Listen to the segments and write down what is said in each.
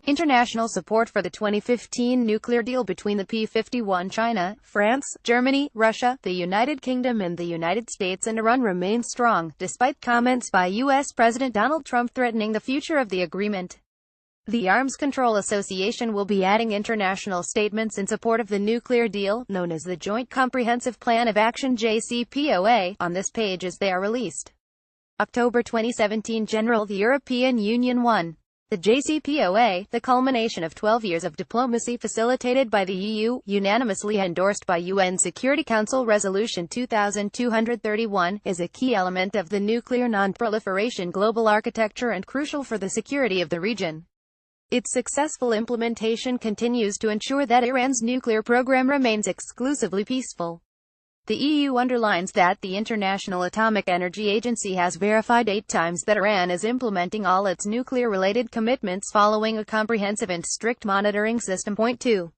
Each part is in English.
International support for the 2015 nuclear deal between the P51 China, France, Germany, Russia, the United Kingdom and the United States and Iran remains strong, despite comments by U.S. President Donald Trump threatening the future of the agreement. The Arms Control Association will be adding international statements in support of the nuclear deal, known as the Joint Comprehensive Plan of Action (JCPOA), on this page as they are released. October 2017 General The European Union 1. The JCPOA, the culmination of 12 years of diplomacy facilitated by the EU, unanimously endorsed by UN Security Council Resolution 2231, is a key element of the nuclear non-proliferation global architecture and crucial for the security of the region. Its successful implementation continues to ensure that Iran's nuclear program remains exclusively peaceful. The EU underlines that the International Atomic Energy Agency has verified 8 times that Iran is implementing all its nuclear-related commitments following a comprehensive and strict monitoring system. Point 2.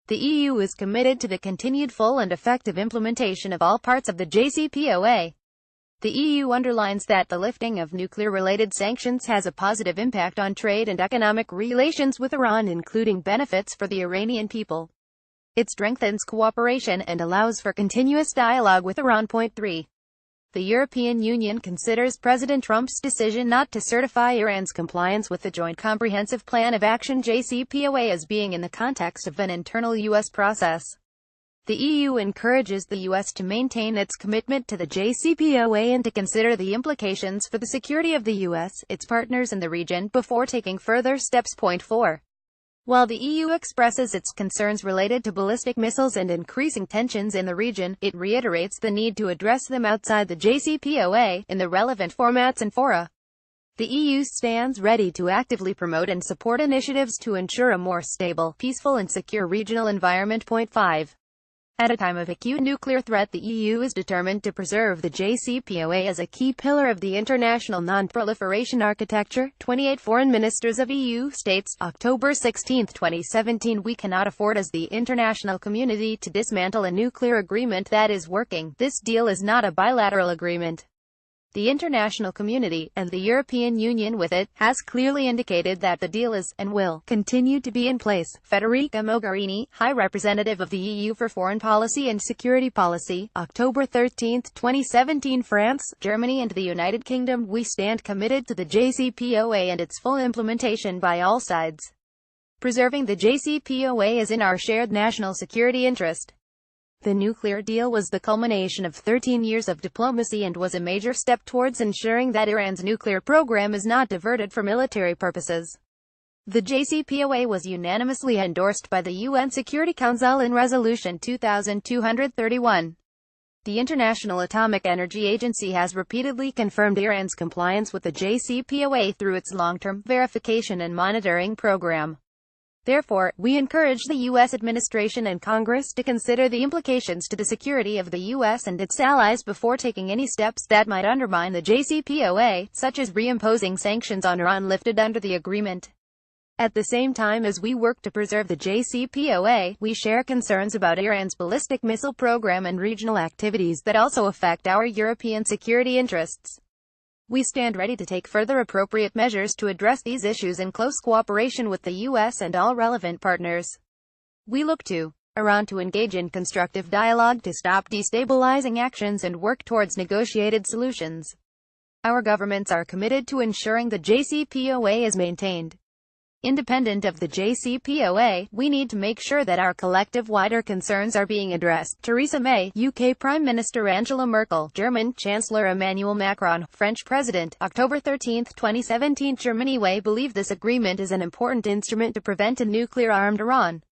The EU is committed to the continued full and effective implementation of all parts of the JCPOA. The EU underlines that the lifting of nuclear-related sanctions has a positive impact on trade and economic relations with Iran, including benefits for the Iranian people. It strengthens cooperation and allows for continuous dialogue with Iran. Point 3. The European Union considers President Trump's decision not to certify Iran's compliance with the Joint Comprehensive Plan of Action (JCPOA) as being in the context of an internal U.S. process. The EU encourages the U.S. to maintain its commitment to the JCPOA and to consider the implications for the security of the U.S., its partners in the region, before taking further steps. Point 4. While the EU expresses its concerns related to ballistic missiles and increasing tensions in the region, it reiterates the need to address them outside the JCPOA, in the relevant formats and fora. The EU stands ready to actively promote and support initiatives to ensure a more stable, peaceful and secure regional environment. Point 5. At a time of acute nuclear threat, the EU is determined to preserve the JCPOA as a key pillar of the international non-proliferation architecture. 28 Foreign Ministers of EU states, October 16, 2017. We cannot afford as the international community to dismantle a nuclear agreement that is working. This deal is not a bilateral agreement. The international community, and the European Union with it, has clearly indicated that the deal is, and will, continue to be in place. Federica Mogherini, High Representative of the EU for Foreign Policy and Security Policy, October 13, 2017. France, Germany and the United Kingdom. We stand committed to the JCPOA and its full implementation by all sides. Preserving the JCPOA is in our shared national security interest. The nuclear deal was the culmination of 13 years of diplomacy and was a major step towards ensuring that Iran's nuclear program is not diverted for military purposes. The JCPOA was unanimously endorsed by the UN Security Council in Resolution 2231. The International Atomic Energy Agency has repeatedly confirmed Iran's compliance with the JCPOA through its long-term verification and monitoring program. Therefore, we encourage the U.S. administration and Congress to consider the implications to the security of the U.S. and its allies before taking any steps that might undermine the JCPOA, such as reimposing sanctions on Iran lifted under the agreement. At the same time as we work to preserve the JCPOA, we share concerns about Iran's ballistic missile program and regional activities that also affect our European security interests. We stand ready to take further appropriate measures to address these issues in close cooperation with the U.S. and all relevant partners. We look to Iran to engage in constructive dialogue to stop destabilizing actions and work towards negotiated solutions. Our governments are committed to ensuring the JCPOA is maintained. Independent of the JCPOA, we need to make sure that our collective wider concerns are being addressed. Theresa May, UK Prime Minister Angela Merkel, German Chancellor Emmanuel Macron, French President, October 13, 2017. Germany. We believe this agreement is an important instrument to prevent a nuclear-armed Iran.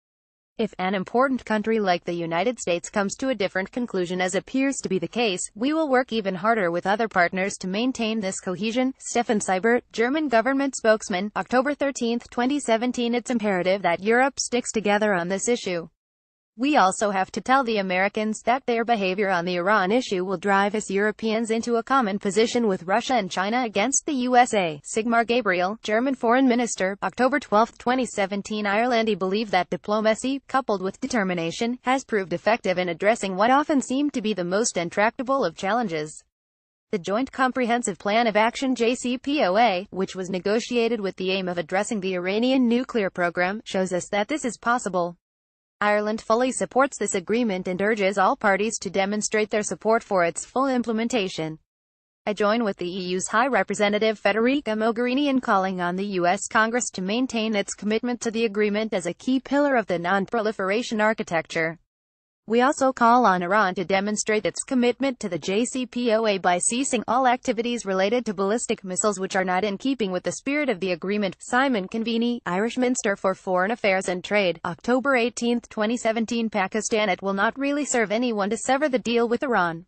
If an important country like the United States comes to a different conclusion, as appears to be the case, we will work even harder with other partners to maintain this cohesion. Stefan Seibert, German government spokesman, October 13, 2017. It's imperative that Europe sticks together on this issue. We also have to tell the Americans that their behavior on the Iran issue will drive us Europeans into a common position with Russia and China against the USA. Sigmar Gabriel, German Foreign Minister, October 12, 2017. Ireland. He believed that diplomacy, coupled with determination, has proved effective in addressing what often seemed to be the most intractable of challenges. The Joint Comprehensive Plan of Action (JCPOA), which was negotiated with the aim of addressing the Iranian nuclear program, shows us that this is possible. Ireland fully supports this agreement and urges all parties to demonstrate their support for its full implementation. I join with the EU's High Representative Federica Mogherini in calling on the U.S. Congress to maintain its commitment to the agreement as a key pillar of the non-proliferation architecture. We also call on Iran to demonstrate its commitment to the JCPOA by ceasing all activities related to ballistic missiles which are not in keeping with the spirit of the agreement. Simon Conveni, Irish Minister for Foreign Affairs and Trade, October 18, 2017. Pakistan. It will not really serve anyone to sever the deal with Iran.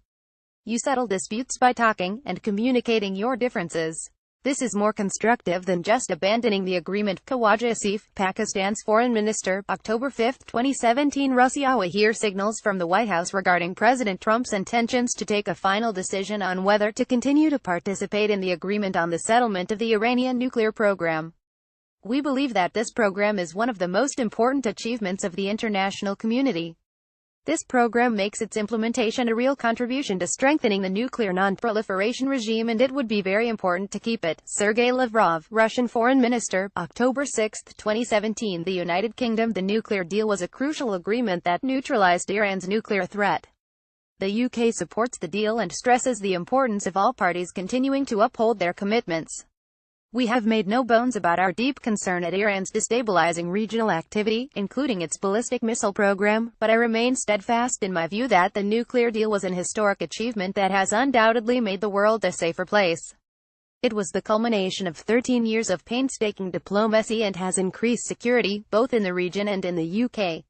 You settle disputes by talking and communicating your differences. This is more constructive than just abandoning the agreement. Khawaja Asif, Pakistan's foreign minister, October 5, 2017. Rusiawa hear signals from the White House regarding President Trump's intentions to take a final decision on whether to continue to participate in the agreement on the settlement of the Iranian nuclear program. We believe that this program is one of the most important achievements of the international community. This program makes its implementation a real contribution to strengthening the nuclear non-proliferation regime, and it would be very important to keep it. Sergei Lavrov, Russian Foreign Minister, October 6, 2017. The United Kingdom. The nuclear deal was a crucial agreement that neutralized Iran's nuclear threat. The UK supports the deal and stresses the importance of all parties continuing to uphold their commitments. We have made no bones about our deep concern at Iran's destabilizing regional activity, including its ballistic missile program, but I remain steadfast in my view that the nuclear deal was an historic achievement that has undoubtedly made the world a safer place. It was the culmination of 13 years of painstaking diplomacy and has increased security, both in the region and in the UK.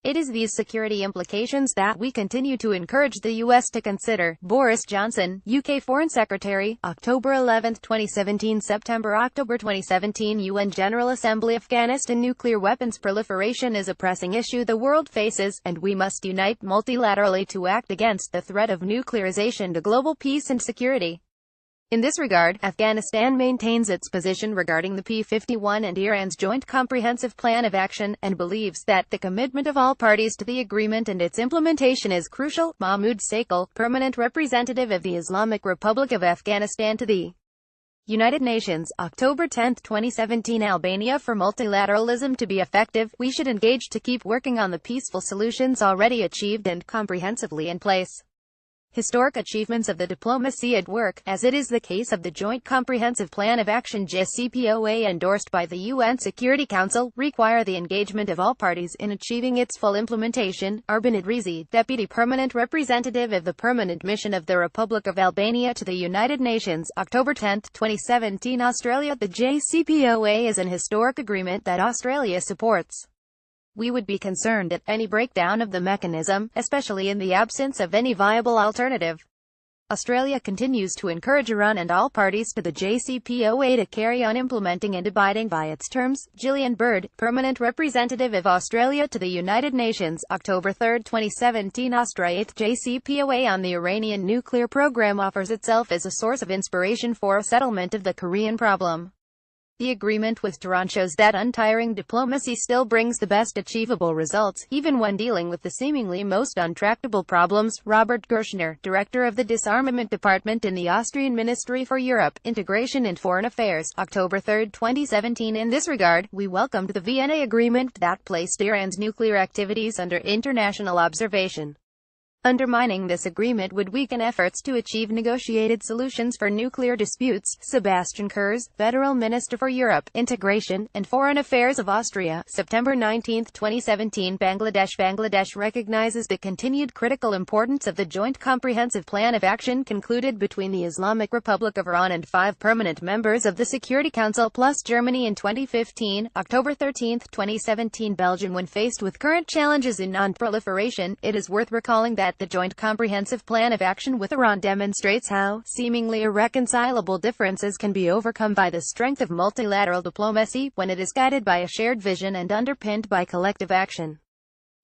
It is these security implications that we continue to encourage the U.S. to consider. Boris Johnson, UK Foreign Secretary, October 11, 2017. September-October 2017. UN General Assembly. Afghanistan. Nuclear weapons proliferation is a pressing issue the world faces, and we must unite multilaterally to act against the threat of nuclearization to global peace and security. In this regard, Afghanistan maintains its position regarding the P51 and Iran's Joint Comprehensive Plan of Action, and believes that the commitment of all parties to the agreement and its implementation is crucial. Mahmoud Sakal, Permanent Representative of the Islamic Republic of Afghanistan to the United Nations, October 10, 2017. Albania. For multilateralism to be effective, we should engage to keep working on the peaceful solutions already achieved and comprehensively in place. Historic achievements of the diplomacy at work, as it is the case of the Joint Comprehensive Plan of Action (JCPOA) endorsed by the UN Security Council, require the engagement of all parties in achieving its full implementation. Arben Idrisi, Deputy Permanent Representative of the Permanent Mission of the Republic of Albania to the United Nations, October 10, 2017. Australia. The JCPOA is an historic agreement that Australia supports. We would be concerned at any breakdown of the mechanism, especially in the absence of any viable alternative. Australia continues to encourage Iran and all parties to the JCPOA to carry on implementing and abiding by its terms. Gillian Bird, Permanent Representative of Australia to the United Nations, October 3, 2017. Australia's JCPOA on the Iranian nuclear program offers itself as a source of inspiration for a settlement of the Korean problem. The agreement with Tehran shows that untiring diplomacy still brings the best achievable results, even when dealing with the seemingly most untractable problems. Robert Gershner, Director of the Disarmament Department in the Austrian Ministry for Europe, Integration and Foreign Affairs, October 3, 2017. In this regard, we welcomed the Vienna Agreement that placed Iran's nuclear activities under international observation. Undermining this agreement would weaken efforts to achieve negotiated solutions for nuclear disputes. Sebastian Kurz, Federal Minister for Europe, Integration, and Foreign Affairs of Austria, September 19, 2017. Bangladesh recognizes the continued critical importance of the Joint Comprehensive Plan of Action concluded between the Islamic Republic of Iran and 5 permanent members of the Security Council plus Germany in 2015. October 13, 2017. Belgium. When faced with current challenges in non-proliferation, it is worth recalling that the Joint Comprehensive Plan of Action with Iran demonstrates how seemingly irreconcilable differences can be overcome by the strength of multilateral diplomacy, when it is guided by a shared vision and underpinned by collective action.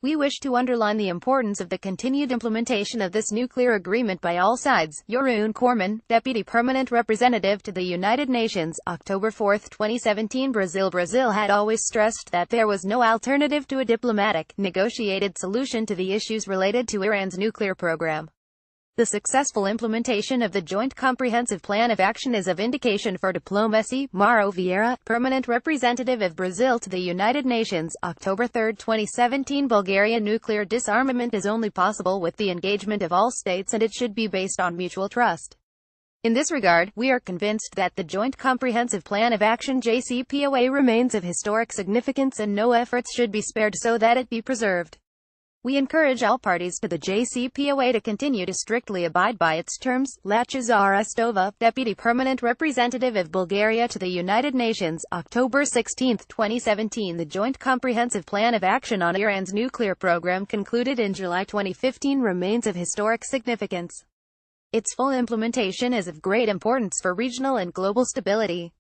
We wish to underline the importance of the continued implementation of this nuclear agreement by all sides. Jeroen Corman, Deputy Permanent Representative to the United Nations, October 4, 2017. Brazil had always stressed that there was no alternative to a diplomatic, negotiated solution to the issues related to Iran's nuclear program. The successful implementation of the Joint Comprehensive Plan of Action is of indication for diplomacy. Mauro Vieira, permanent representative of Brazil to the United Nations, October 3, 2017. Bulgaria nuclear disarmament is only possible with the engagement of all states, and it should be based on mutual trust. In this regard, we are convinced that the Joint Comprehensive Plan of Action (JCPOA) remains of historic significance, and no efforts should be spared so that it be preserved. We encourage all parties to the JCPOA to continue to strictly abide by its terms. Lachizar Estova, Deputy Permanent Representative of Bulgaria to the United Nations, October 16, 2017. The Joint Comprehensive Plan of Action on Iran's nuclear program, concluded in July 2015, remains of historic significance. Its full implementation is of great importance for regional and global stability.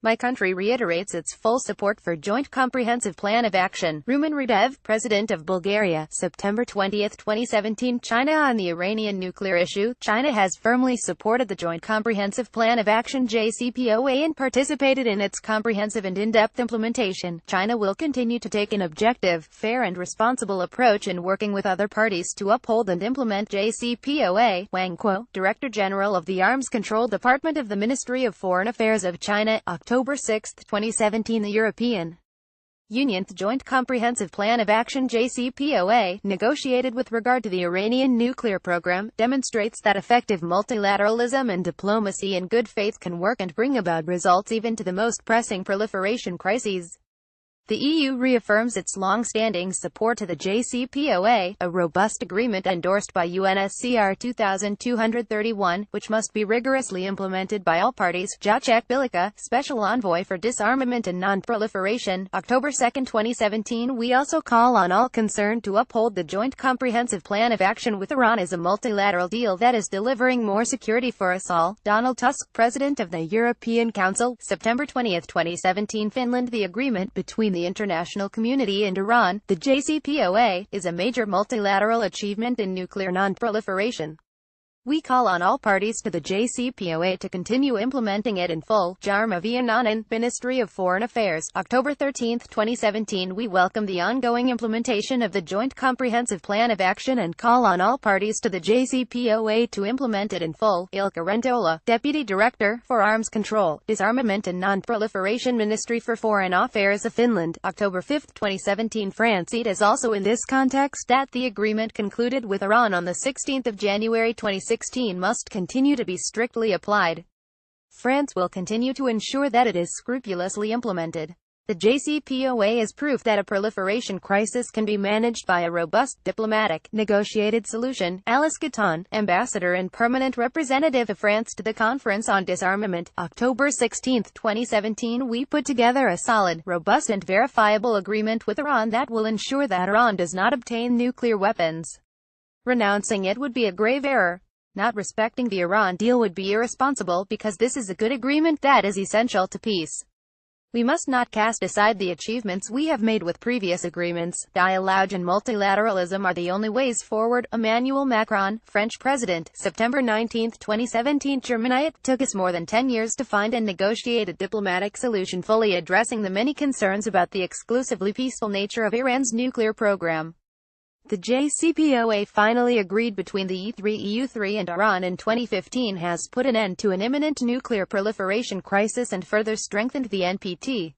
My country reiterates its full support for Joint Comprehensive Plan of Action. Rumen Radev, President of Bulgaria, September 20, 2017. China on the Iranian nuclear issue. China has firmly supported the Joint Comprehensive Plan of Action (JCPOA) and participated in its comprehensive and in-depth implementation. China will continue to take an objective, fair and responsible approach in working with other parties to uphold and implement JCPOA. Wang Kuo, Director General of the Arms Control Department of the Ministry of Foreign Affairs of China, October 6, 2017. The European Union's Joint Comprehensive Plan of Action (JCPOA), negotiated with regard to the Iranian nuclear program, demonstrates that effective multilateralism and diplomacy in good faith can work and bring about results even to the most pressing proliferation crises. The EU reaffirms its long-standing support to the JCPOA, a robust agreement endorsed by UNSCR 2231, which must be rigorously implemented by all parties. Jacek Bilika, Special Envoy for Disarmament and Non-Proliferation, October 2, 2017. We also call on all concerned to uphold the Joint Comprehensive Plan of Action with Iran as a multilateral deal that is delivering more security for us all. Donald Tusk, President of the European Council, September 20, 2017. Finland. The agreement between the international community and Iran, the JCPOA, is a major multilateral achievement in nuclear non-proliferation. We call on all parties to the JCPOA to continue implementing it in full. Jarmo Viananen, Ministry of Foreign Affairs, October 13, 2017. We welcome the ongoing implementation of the Joint Comprehensive Plan of Action and call on all parties to the JCPOA to implement it in full. Ilkka Rentola, Deputy Director for Arms Control, Disarmament and Non-Proliferation, Ministry for Foreign Affairs of Finland, October 5, 2017. France. It is also in this context that the agreement concluded with Iran on the 16th of January 2016 must continue to be strictly applied. France will continue to ensure that it is scrupulously implemented. The JCPOA is proof that a proliferation crisis can be managed by a robust, diplomatic, negotiated solution. Alice Guiton, Ambassador and Permanent Representative of France to the Conference on Disarmament, October 16, 2017. We put together a solid, robust and verifiable agreement with Iran that will ensure that Iran does not obtain nuclear weapons. Renouncing it would be a grave error. Not respecting the Iran deal would be irresponsible, because this is a good agreement that is essential to peace. We must not cast aside the achievements we have made with previous agreements. Dialogue and multilateralism are the only ways forward. Emmanuel Macron, French President, September 19, 2017. Germany. It took us more than 10 years to find and negotiate a diplomatic solution fully addressing the many concerns about the exclusively peaceful nature of Iran's nuclear program. The JCPOA, finally agreed between the EU3 and Iran in 2015, has put an end to an imminent nuclear proliferation crisis and further strengthened the NPT.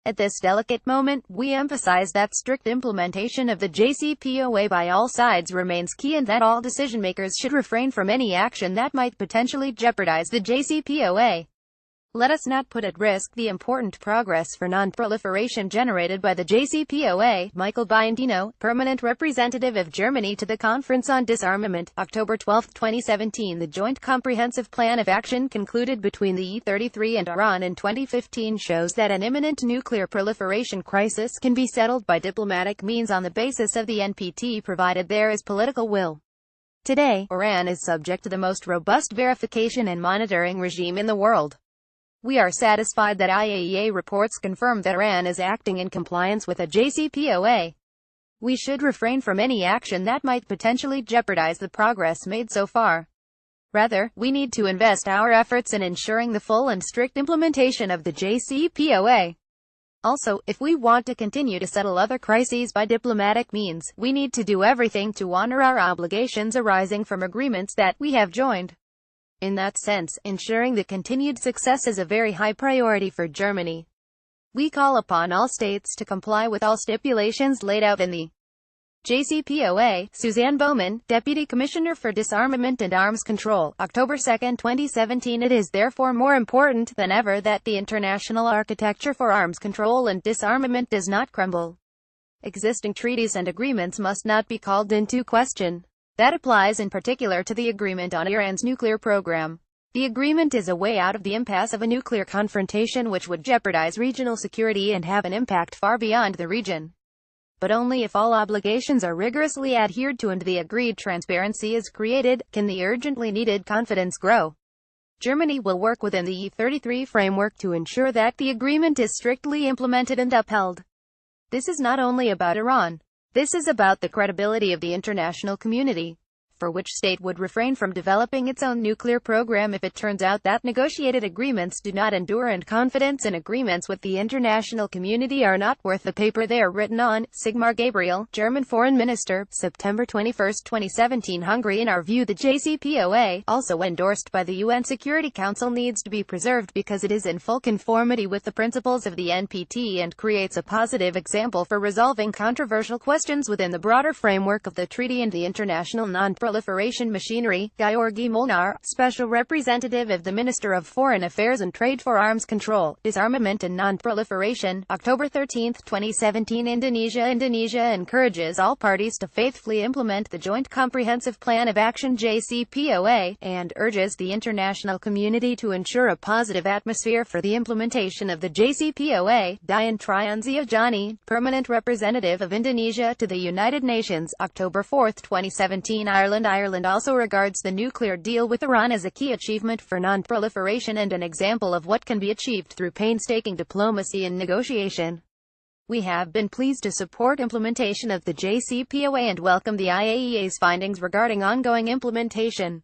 At this delicate moment, we emphasize that strict implementation of the JCPOA by all sides remains key, and that all decision-makers should refrain from any action that might potentially jeopardize the JCPOA. Let us not put at risk the important progress for non-proliferation generated by the JCPOA. Michael Biondino, Permanent Representative of Germany to the Conference on Disarmament, October 12, 2017. The Joint Comprehensive Plan of Action concluded between the E33 and Iran in 2015 shows that an imminent nuclear proliferation crisis can be settled by diplomatic means on the basis of the NPT, provided there is political will. Today, Iran is subject to the most robust verification and monitoring regime in the world. We are satisfied that IAEA reports confirm that Iran is acting in compliance with a JCPOA. We should refrain from any action that might potentially jeopardize the progress made so far. Rather, we need to invest our efforts in ensuring the full and strict implementation of the JCPOA. Also, if we want to continue to settle other crises by diplomatic means, we need to do everything to honor our obligations arising from agreements that we have joined. In that sense, ensuring the continued success is a very high priority for Germany. We call upon all states to comply with all stipulations laid out in the JCPOA. Suzanne Bowman, Deputy Commissioner for Disarmament and Arms Control, October 2, 2017. It is therefore more important than ever that the international architecture for arms control and disarmament does not crumble. Existing treaties and agreements must not be called into question. That applies in particular to the agreement on Iran's nuclear program. The agreement is a way out of the impasse of a nuclear confrontation which would jeopardize regional security and have an impact far beyond the region. But only if all obligations are rigorously adhered to and the agreed transparency is created, can the urgently needed confidence grow. Germany will work within the E33 framework to ensure that the agreement is strictly implemented and upheld. This is not only about Iran. This is about the credibility of the international community. For which state would refrain from developing its own nuclear program if it turns out that negotiated agreements do not endure and confidence in agreements with the international community are not worth the paper they are written on? Sigmar Gabriel, German Foreign Minister, September 21, 2017. Hungary. In our view, the JCPOA, also endorsed by the UN Security Council, needs to be preserved because it is in full conformity with the principles of the NPT and creates a positive example for resolving controversial questions within the broader framework of the treaty and the international non-proliferation machinery. Georgi Molnar, Special Representative of the Minister of Foreign Affairs and Trade for Arms Control, Disarmament and Non-Proliferation, October 13, 2017. Indonesia encourages all parties to faithfully implement the Joint Comprehensive Plan of Action JCPOA, and urges the international community to ensure a positive atmosphere for the implementation of the JCPOA. Dian Trianziajani, Permanent Representative of Indonesia to the United Nations, October 4, 2017. Ireland also regards the nuclear deal with Iran as a key achievement for non-proliferation and an example of what can be achieved through painstaking diplomacy and negotiation. We have been pleased to support implementation of the JCPOA and welcome the IAEA's findings regarding ongoing implementation.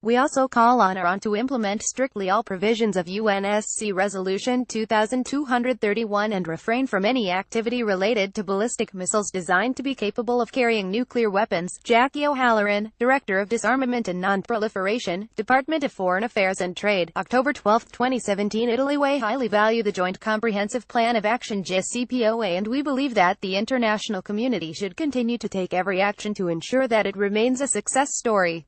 We also call on Iran to implement strictly all provisions of UNSC Resolution 2231 and refrain from any activity related to ballistic missiles designed to be capable of carrying nuclear weapons. Jackie O'Halloran, Director of Disarmament and Non-Proliferation, Department of Foreign Affairs and Trade, October 12, 2017. Italy. We highly value the Joint Comprehensive Plan of Action JCPOA and we believe that the international community should continue to take every action to ensure that it remains a success story.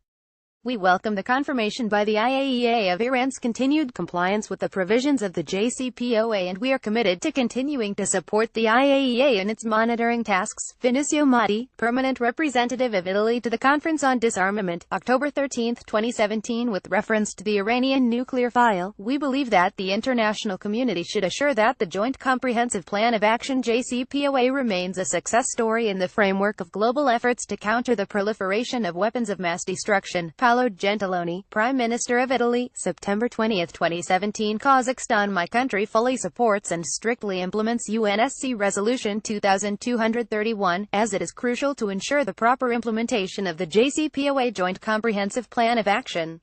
We welcome the confirmation by the IAEA of Iran's continued compliance with the provisions of the JCPOA and we are committed to continuing to support the IAEA in its monitoring tasks. Vinicio Motti, Permanent Representative of Italy to the Conference on Disarmament, October 13, 2017. With reference to the Iranian nuclear file, we believe that the international community should assure that the Joint Comprehensive Plan of Action JCPOA remains a success story in the framework of global efforts to counter the proliferation of weapons of mass destruction. Paolo Gentiloni, Prime Minister of Italy, September 20, 2017. Kazakhstan. My country fully supports and strictly implements UNSC Resolution 2231, as it is crucial to ensure the proper implementation of the JCPOA Joint Comprehensive Plan of Action.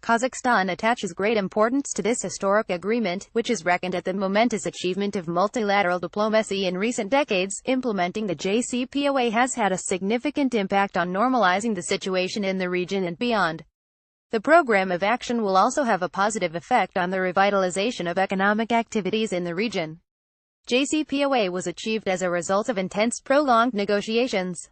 Kazakhstan attaches great importance to this historic agreement, which is reckoned as the momentous achievement of multilateral diplomacy in recent decades. Implementing the JCPOA has had a significant impact on normalizing the situation in the region and beyond. The program of action will also have a positive effect on the revitalization of economic activities in the region. JCPOA was achieved as a result of intense, prolonged negotiations.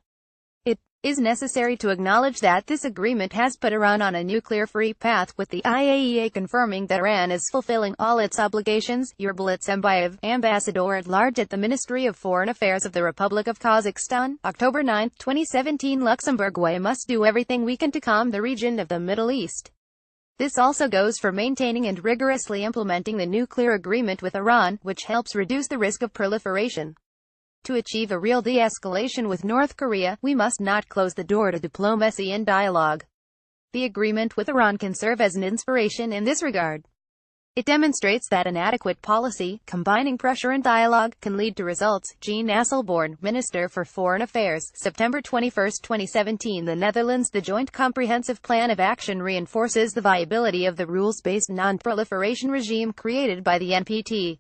It is necessary to acknowledge that this agreement has put Iran on a nuclear-free path, with the IAEA confirming that Iran is fulfilling all its obligations. Yerbulat Sembayev, Ambassador-at-Large at the Ministry of Foreign Affairs of the Republic of Kazakhstan, October 9, 2017. Luxembourg. We must do everything we can to calm the region of the Middle East. This also goes for maintaining and rigorously implementing the nuclear agreement with Iran, which helps reduce the risk of proliferation. To achieve a real de-escalation with North Korea, we must not close the door to diplomacy and dialogue. The agreement with Iran can serve as an inspiration in this regard. It demonstrates that an adequate policy, combining pressure and dialogue, can lead to results. Jean Asselborn, Minister for Foreign Affairs, September 21, 2017. The Netherlands. The Joint Comprehensive Plan of Action reinforces the viability of the rules-based non-proliferation regime created by the NPT.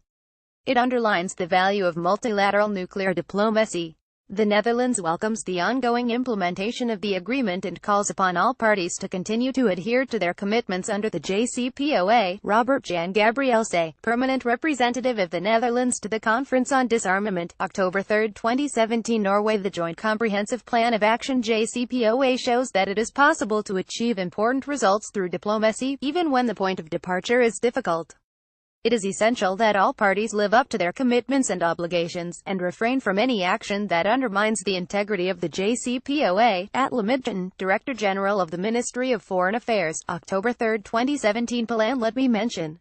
It underlines the value of multilateral nuclear diplomacy. The Netherlands welcomes the ongoing implementation of the agreement and calls upon all parties to continue to adhere to their commitments under the JCPOA. Robert Jan Gabrielse, permanent representative of the Netherlands to the Conference on Disarmament, October 3, 2017. Norway. The Joint Comprehensive Plan of Action JCPOA shows that it is possible to achieve important results through diplomacy, even when the point of departure is difficult. It is essential that all parties live up to their commitments and obligations, and refrain from any action that undermines the integrity of the JCPOA. At Lemidton, Director General of the Ministry of Foreign Affairs, October 3, 2017. Plan. Let me mention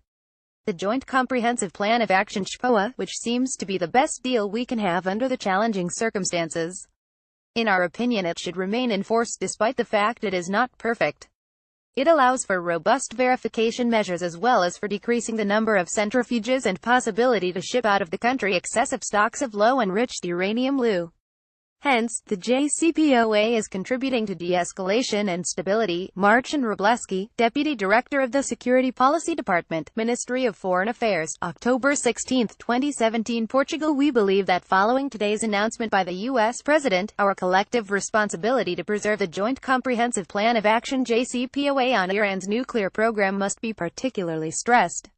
the Joint Comprehensive Plan of Action (JCPOA), which seems to be the best deal we can have under the challenging circumstances. In our opinion, it should remain in force despite the fact it is not perfect. It allows for robust verification measures as well as for decreasing the number of centrifuges and possibility to ship out of the country excessive stocks of low-enriched uranium (LEU). Hence, the JCPOA is contributing to de-escalation and stability. Marcin Wróblewski, Deputy Director of the Security Policy Department, Ministry of Foreign Affairs, October 16, 2017. Portugal. We believe that following today's announcement by the U.S. President, our collective responsibility to preserve the Joint Comprehensive Plan of Action JCPOA on Iran's nuclear program must be particularly stressed.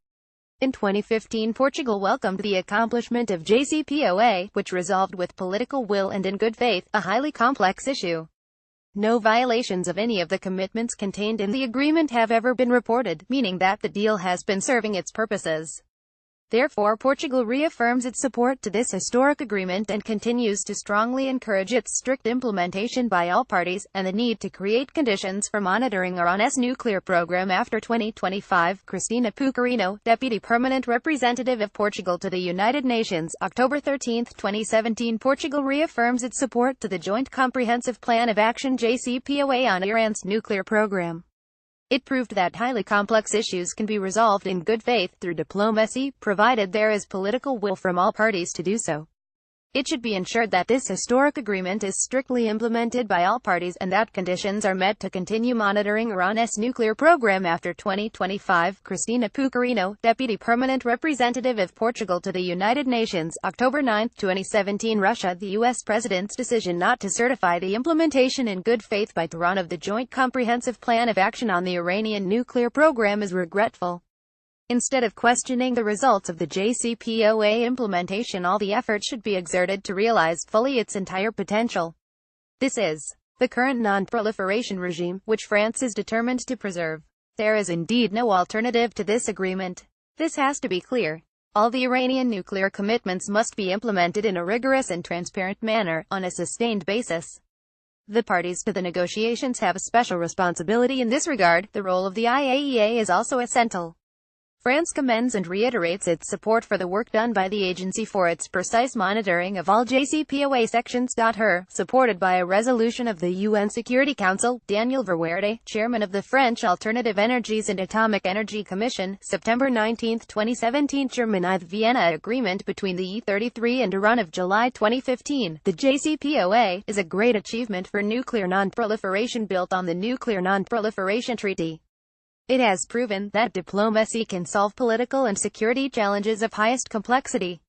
In 2015, Portugal welcomed the accomplishment of JCPOA, which resolved with political will and in good faith, a highly complex issue. No violations of any of the commitments contained in the agreement have ever been reported, meaning that the deal has been serving its purposes. Therefore, Portugal reaffirms its support to this historic agreement and continues to strongly encourage its strict implementation by all parties, and the need to create conditions for monitoring Iran's nuclear program after 2025. Cristina Pucarino, Deputy Permanent Representative of Portugal to the United Nations, October 13, 2017. Portugal reaffirms its support to the Joint Comprehensive Plan of Action JCPOA on Iran's nuclear program. It proved that highly complex issues can be resolved in good faith through diplomacy, provided there is political will from all parties to do so. It should be ensured that this historic agreement is strictly implemented by all parties and that conditions are met to continue monitoring Iran's nuclear program after 2025. Cristina Pucarino, Deputy Permanent Representative of Portugal to the United Nations, October 9, 2017. Russia. The U.S. President's decision not to certify the implementation in good faith by Tehran of the Joint Comprehensive Plan of Action on the Iranian nuclear program is regretful. Instead of questioning the results of the JCPOA implementation, all the effort should be exerted to realize fully its entire potential. This is the current non-proliferation regime, which France is determined to preserve. There is indeed no alternative to this agreement. This has to be clear. All the Iranian nuclear commitments must be implemented in a rigorous and transparent manner, on a sustained basis. The parties to the negotiations have a special responsibility in this regard. The role of the IAEA is also essential. France commends and reiterates its support for the work done by the agency for its precise monitoring of all JCPOA sections. Her, supported by a resolution of the UN Security Council. Daniel Verwerde, chairman of the French Alternative Energies and Atomic Energy Commission, September 19, 2017. Germany. The Vienna Agreement between the E33 and Iran of July 2015, the JCPOA, is a great achievement for nuclear non-proliferation built on the Nuclear Non-Proliferation Treaty. It has proven that diplomacy can solve political and security challenges of highest complexity.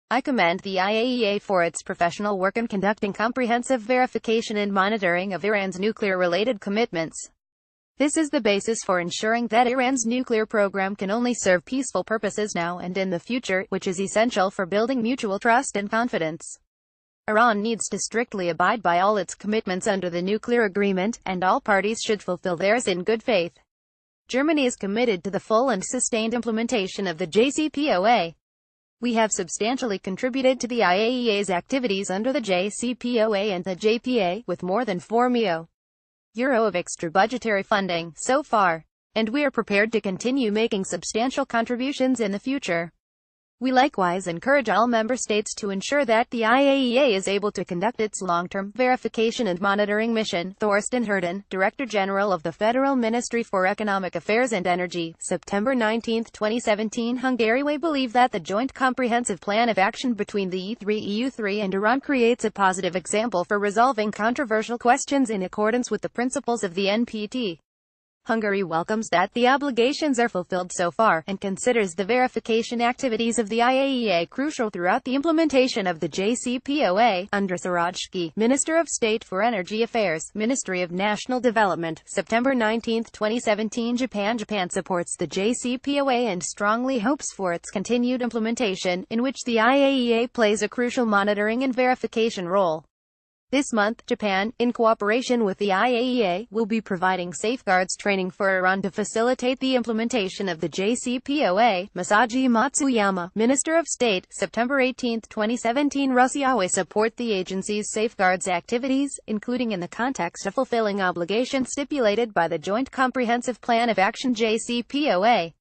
I commend the IAEA for its professional work in conducting comprehensive verification and monitoring of Iran's nuclear-related commitments. This is the basis for ensuring that Iran's nuclear program can only serve peaceful purposes now and in the future, which is essential for building mutual trust and confidence. Iran needs to strictly abide by all its commitments under the nuclear agreement, and all parties should fulfill theirs in good faith. Germany is committed to the full and sustained implementation of the JCPOA. We have substantially contributed to the IAEA's activities under the JCPOA and the JPA, with more than €4 million of extra budgetary funding so far, and we are prepared to continue making substantial contributions in the future. We likewise encourage all member states to ensure that the IAEA is able to conduct its long-term verification and monitoring mission. Thorsten Herden, Director General of the Federal Ministry for Economic Affairs and Energy, September 19, 2017. Hungary. We believe that the Joint Comprehensive Plan of Action between the EU3 and Iran creates a positive example for resolving controversial questions in accordance with the principles of the NPT. Hungary welcomes that the obligations are fulfilled so far, and considers the verification activities of the IAEA crucial throughout the implementation of the JCPOA. Andris Arajski, Minister of State for Energy Affairs, Ministry of National Development, September 19, 2017. Japan supports the JCPOA and strongly hopes for its continued implementation, in which the IAEA plays a crucial monitoring and verification role. This month, Japan, in cooperation with the IAEA, will be providing safeguards training for Iran to facilitate the implementation of the JCPOA. Masaji Matsuyama, Minister of State, September 18, 2017. Russia will support the agency's safeguards activities, including in the context of fulfilling obligations stipulated by the Joint Comprehensive Plan of Action JCPOA.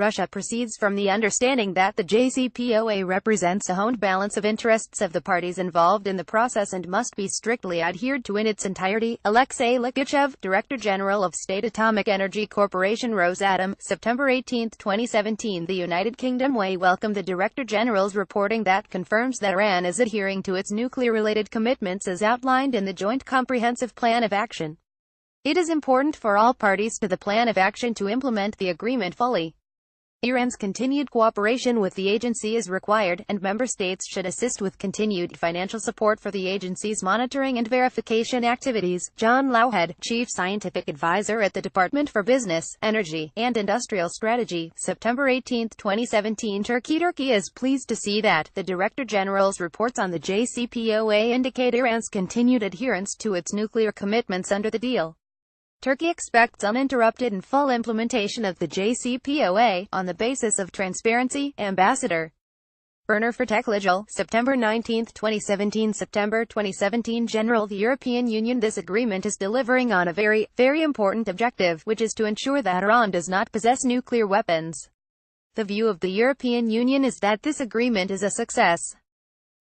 Russia proceeds from the understanding that the JCPOA represents a honed balance of interests of the parties involved in the process and must be strictly adhered to in its entirety. Alexei Ligachev, Director General of State Atomic Energy Corporation Rosatom, September 18, 2017. The United Kingdom will welcome the Director General's reporting that confirms that Iran is adhering to its nuclear-related commitments as outlined in the Joint Comprehensive Plan of Action. It is important for all parties to the Plan of Action to implement the agreement fully. Iran's continued cooperation with the agency is required, and member states should assist with continued financial support for the agency's monitoring and verification activities. John Lowhead, Chief Scientific Advisor at the Department for Business, Energy, and Industrial Strategy, September 18, 2017. Turkey is pleased to see that the Director General's reports on the JCPOA indicate Iran's continued adherence to its nuclear commitments under the deal. Turkey expects uninterrupted and full implementation of the JCPOA, on the basis of transparency. Ambassador Werner Vertekligel, September 19, 2017. September 2017. General, the European Union. This agreement is delivering on a very important objective, which is to ensure that Iran does not possess nuclear weapons. The view of the European Union is that this agreement is a success.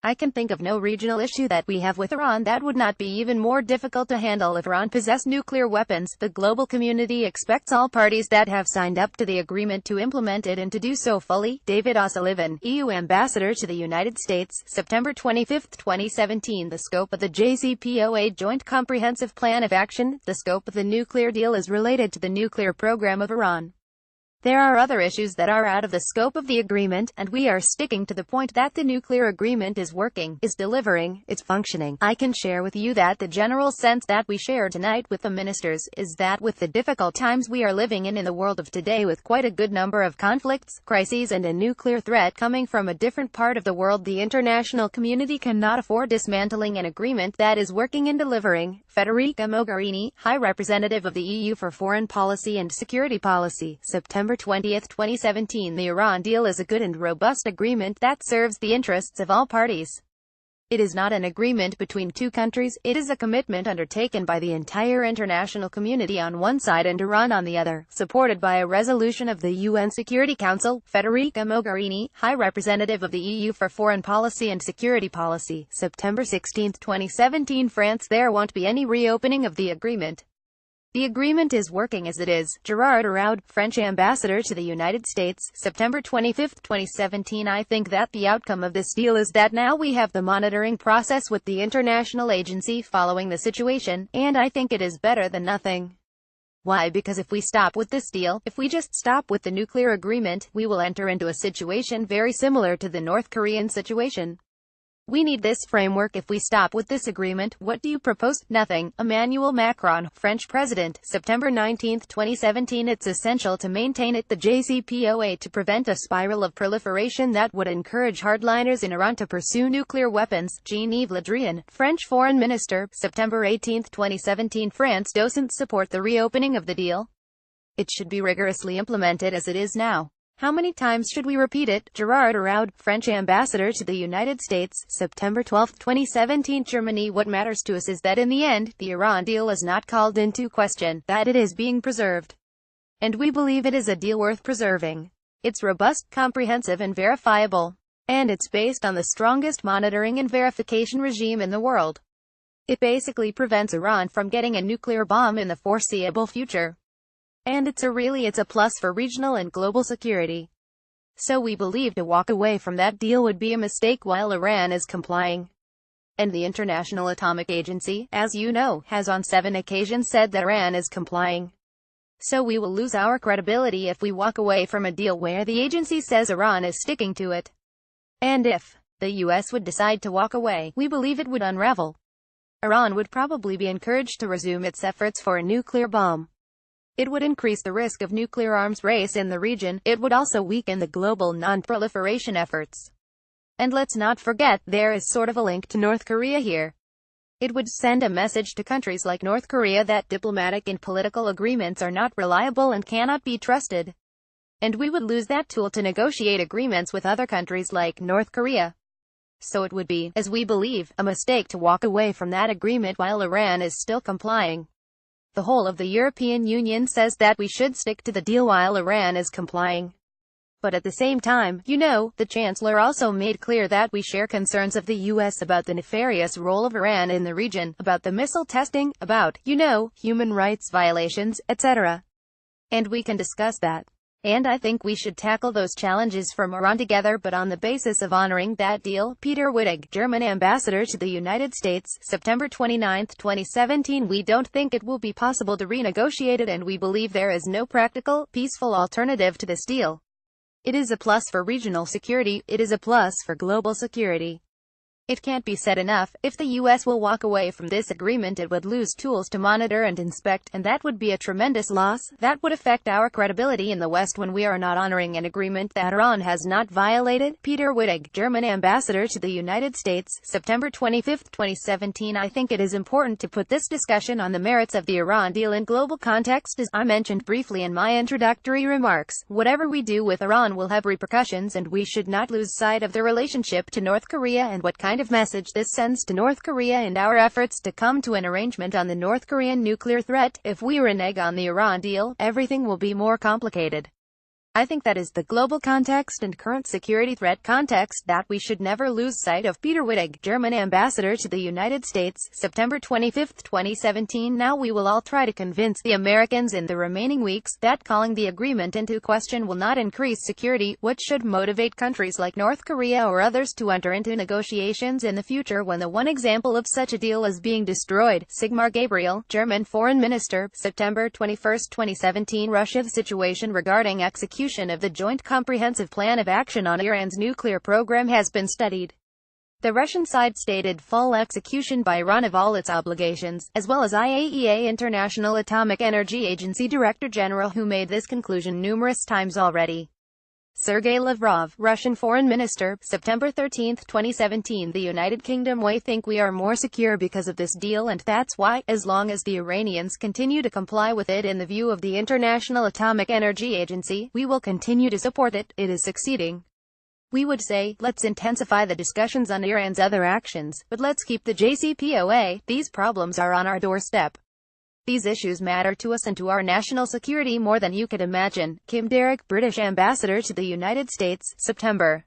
I can think of no regional issue that we have with Iran that would not be even more difficult to handle if Iran possessed nuclear weapons. The global community expects all parties that have signed up to the agreement to implement it and to do so fully. David O'Sullivan, EU Ambassador to the United States, September 25, 2017. The scope of the JCPOA Joint Comprehensive Plan of Action. The scope of the nuclear deal is related to the nuclear program of Iran. There are other issues that are out of the scope of the agreement, and we are sticking to the point that the nuclear agreement is working, is delivering, it's functioning. I can share with you that the general sense that we share tonight with the ministers is that with the difficult times we are living in the world of today, with quite a good number of conflicts, crises, and a nuclear threat coming from a different part of the world, the international community cannot afford dismantling an agreement that is working and delivering. Federica Mogherini, High Representative of the EU for Foreign Policy and Security Policy, September 20, 2017. The Iran deal is a good and robust agreement that serves the interests of all parties. It is not an agreement between two countries, it is a commitment undertaken by the entire international community on one side and Iran on the other, supported by a resolution of the UN Security Council. Federica Mogherini, High Representative of the EU for Foreign Policy and Security Policy, September 16, 2017. France. There won't be any reopening of the agreement. The agreement is working as it is. Gerard Araud, French Ambassador to the United States, September 25, 2017. I think that the outcome of this deal is that now we have the monitoring process with the international agency following the situation, and I think it is better than nothing. Why? Because if we stop with this deal, if we just stop with the nuclear agreement, we will enter into a situation very similar to the North Korean situation. We need this framework. If we stop with this agreement, what do you propose? Nothing. Emmanuel Macron, French President, September 19, 2017. It's essential to maintain it, the JCPOA, to prevent a spiral of proliferation that would encourage hardliners in Iran to pursue nuclear weapons. Jean-Yves Le Drian, French Foreign Minister, September 18, 2017. France doesn't support the reopening of the deal. It should be rigorously implemented as it is now. How many times should we repeat it? Gerard Araud, French Ambassador to the United States, September 12, 2017. Germany. What matters to us is that in the end, the Iran deal is not called into question, that it is being preserved. And we believe it is a deal worth preserving. It's robust, comprehensive, and verifiable. And it's based on the strongest monitoring and verification regime in the world. It basically prevents Iran from getting a nuclear bomb in the foreseeable future. And it's a plus for regional and global security. So we believe to walk away from that deal would be a mistake while Iran is complying. And the International Atomic Agency, as you know, has on 7 occasions said that Iran is complying. So we will lose our credibility if we walk away from a deal where the agency says Iran is sticking to it. And if the US would decide to walk away, we believe it would unravel. Iran would probably be encouraged to resume its efforts for a nuclear bomb. It would increase the risk of nuclear arms race in the region. It would also weaken the global non-proliferation efforts. And let's not forget, there is sort of a link to North Korea here. It would send a message to countries like North Korea that diplomatic and political agreements are not reliable and cannot be trusted. And we would lose that tool to negotiate agreements with other countries like North Korea. So it would be, as we believe, a mistake to walk away from that agreement while Iran is still complying. The whole of the European Union says that we should stick to the deal while Iran is complying. But at the same time, the Chancellor also made clear that we share concerns of the US about the nefarious role of Iran in the region, about the missile testing, about, human rights violations, etc. And we can discuss that. And I think we should tackle those challenges from Iran together, but on the basis of honoring that deal. Peter Wittig, German ambassador to the United States, September 29, 2017. We don't think it will be possible to renegotiate it, and we believe there is no practical, peaceful alternative to this deal. It is a plus for regional security, it is a plus for global security. It can't be said enough, if the US will walk away from this agreement it would lose tools to monitor and inspect, and that would be a tremendous loss. That would affect our credibility in the West when we are not honoring an agreement that Iran has not violated. Peter Wittig, German ambassador to the United States, September 25, 2017. I think it is important to put this discussion on the merits of the Iran deal in global context. As I mentioned briefly in my introductory remarks, whatever we do with Iran will have repercussions, and we should not lose sight of the relationship to North Korea and what kind of message this sends to North Korea and our efforts to come to an arrangement on the North Korean nuclear threat. If we renege on the Iran deal, everything will be more complicated. I think that is the global context and current security threat context that we should never lose sight of. Peter Wittig, German ambassador to the United States, September 25, 2017. Now we will all try to convince the Americans in the remaining weeks that calling the agreement into question will not increase security, which should motivate countries like North Korea or others to enter into negotiations in the future when the one example of such a deal is being destroyed. Sigmar Gabriel, German foreign minister, September 21, 2017. Russia's situation regarding execution of the Joint Comprehensive Plan of Action on Iran's nuclear program has been studied. The Russian side stated full execution by Iran of all its obligations, as well as IAEA International Atomic Energy Agency Director General, who made this conclusion numerous times already. Sergei Lavrov, Russian Foreign Minister, September 13, 2017. The United Kingdom we think we are more secure because of this deal, and that's why, as long as the Iranians continue to comply with it in the view of the International Atomic Energy Agency, we will continue to support it. It is succeeding. We would say, let's intensify the discussions on Iran's other actions, but let's keep the JCPOA. These problems are on our doorstep. These issues matter to us and to our national security more than you could imagine. Kim Derrick, British ambassador to the United States, September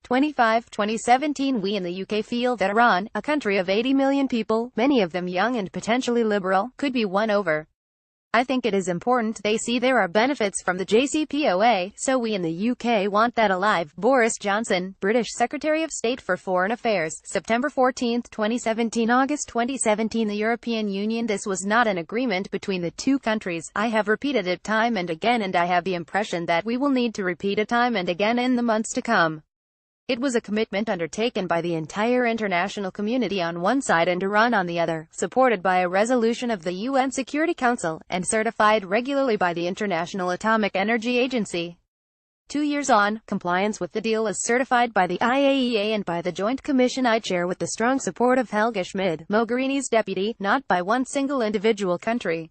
25, 2017. We in the UK feel that Iran, a country of 80 million people, many of them young and potentially liberal, could be won over. I think it is important they see there are benefits from the JCPOA, so we in the UK want that alive. Boris Johnson, British Secretary of State for Foreign Affairs, September 14, 2017. August 2017. The European Union. This was not an agreement between the two countries. I have repeated it time and again, and I have the impression that we will need to repeat it time and again in the months to come. It was a commitment undertaken by the entire international community on one side and Iran on the other, supported by a resolution of the UN Security Council, and certified regularly by the International Atomic Energy Agency. 2 years on, compliance with the deal is certified by the IAEA and by the Joint Commission I chair with the strong support of Helga Schmid, Mogherini's deputy, not by one single individual country.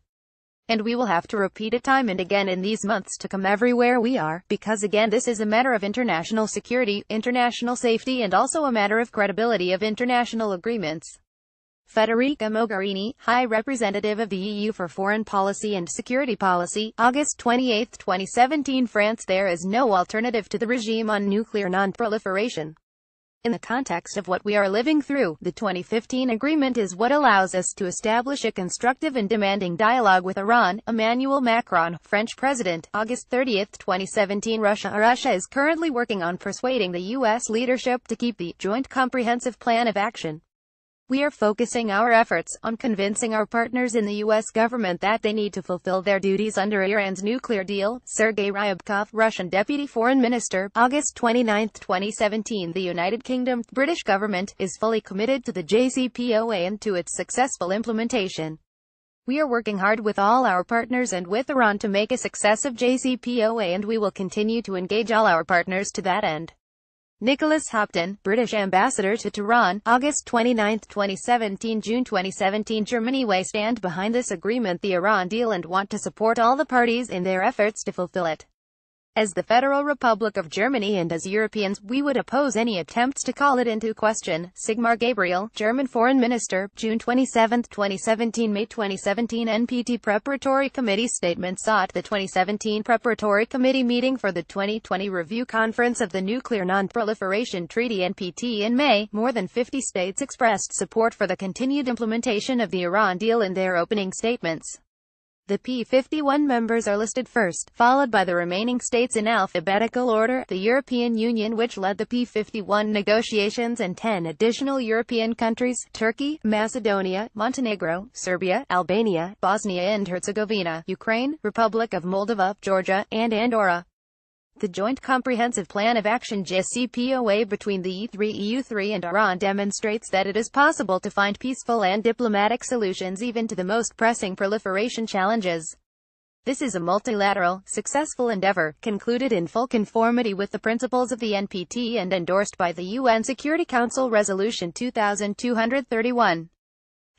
And we will have to repeat it time and again in these months to come everywhere we are, because again this is a matter of international security, international safety, and also a matter of credibility of international agreements. Federica Mogherini, High Representative of the EU for Foreign Policy and Security Policy, August 28, 2017. France. There is no alternative to the regime on nuclear non-proliferation. In the context of what we are living through, the 2015 agreement is what allows us to establish a constructive and demanding dialogue with Iran. Emmanuel Macron, French President, August 30, 2017. Russia is currently working on persuading the U.S. leadership to keep the Joint Comprehensive Plan of Action We are focusing our efforts on convincing our partners in the U.S. government that they need to fulfill their duties under Iran's nuclear deal. Sergei Ryabkov, Russian Deputy Foreign Minister, August 29, 2017. The United Kingdom, British government, is fully committed to the JCPOA and to its successful implementation. We are working hard with all our partners and with Iran to make a success of JCPOA, and we will continue to engage all our partners to that end. Nicholas Hopton, British Ambassador to Tehran, August 29, 2017. June 2017. Germany. We stand behind this agreement, the Iran deal, and want to support all the parties in their efforts to fulfill it. As the Federal Republic of Germany and as Europeans, we would oppose any attempts to call it into question. Sigmar Gabriel, German Foreign Minister, June 27, 2017. May 2017. NPT Preparatory Committee statement sought. The 2017 Preparatory Committee meeting for the 2020 Review Conference of the Nuclear Non-Proliferation Treaty (NPT) in May. More than 50 states expressed support for the continued implementation of the Iran deal in their opening statements. The P51 members are listed first, followed by the remaining states in alphabetical order: the European Union, which led the P51 negotiations, and 10 additional European countries: Turkey, Macedonia, Montenegro, Serbia, Albania, Bosnia and Herzegovina, Ukraine, Republic of Moldova, Georgia, and Andorra. The Joint Comprehensive Plan of Action (JCPOA) between the EU3 and Iran demonstrates that it is possible to find peaceful and diplomatic solutions even to the most pressing proliferation challenges. This is a multilateral, successful endeavor, concluded in full conformity with the principles of the NPT and endorsed by the UN Security Council Resolution 2231.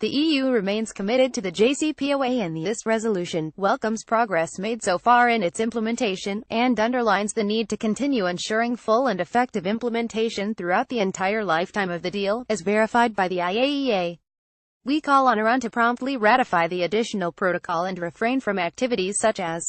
The EU remains committed to the JCPOA, and this resolution welcomes progress made so far in its implementation, and underlines the need to continue ensuring full and effective implementation throughout the entire lifetime of the deal, as verified by the IAEA. We call on Iran to promptly ratify the additional protocol and refrain from activities such as